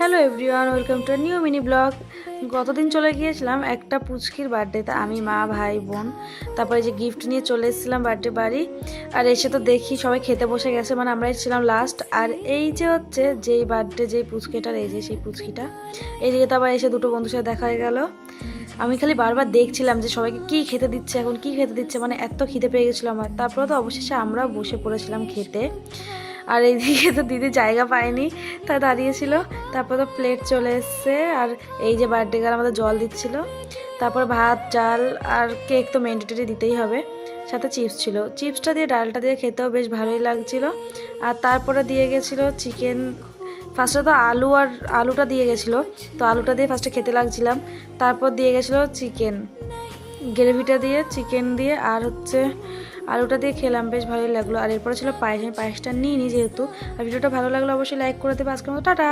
Hello everyone, welcome to new mini blog. গতদিন চলে গিয়েছিলাম একটা পুচকির বার্থডেতে, আমি মা ভাই বোন, তারপরে যে গিফট নিয়ে চলে এসেছিলাম বার্থডে বাড়ি। আর এসে তো দেখি সবাই খেতে বসে গেছে, মানে আমরাই ছিলাম লাস্ট। আর এই যে হচ্ছে যেই বার্থডে যেই পুচকিটার, এই যে সেই পুচকিটা, এইদিকে তো আবার এসে দুটো বন্ধুর সাথে দেখা হয়ে গেল। আমি খালি বারবার দেখছিলাম যে সবাইকে কী খেতে দিচ্ছে, এখন কী খেতে দিচ্ছে, মানে এত খিদে পেয়ে গেছিলো আমার। তারপরে তো অবশেষে আমরাও বসে পড়েছিলাম খেতে। আর এইদিকে তো দিদি জায়গা পায়নি, তা দাঁড়িয়েছিল। তারপর তো প্লেট চলে এসছে, আর এই যে বার্থডে গার্ল আমাদের জল দিচ্ছিল। তারপর ভাত ডাল আর কেক তো ম্যান্ডেটরি দিতেই হবে, সাথে চিপস ছিল। চিপসটা দিয়ে ডালটা দিয়ে খেতেও বেশ ভালোই লাগছিল। আর তারপরে দিয়ে গেছিলো চিকেন। ফার্স্টে তো আলুটা দিয়ে গেছিলো, তো আলুটা দিয়ে ফার্স্টে খেতে লাগছিলাম। তারপর দিয়ে গেছিলো চিকেন, গ্রেভিটা দিয়ে চিকেন দিয়ে আর হচ্ছে আলুটা দিয়ে খেলাম, বেশ ভালোই লাগলো। আর এরপরে ছিল পায়েস, আমি পায়েসটা নিই যেহেতু। আর ভিডিওটা ভালো লাগলো অবশ্যই লাইক করে দেবে। আজকের মতো টাটা।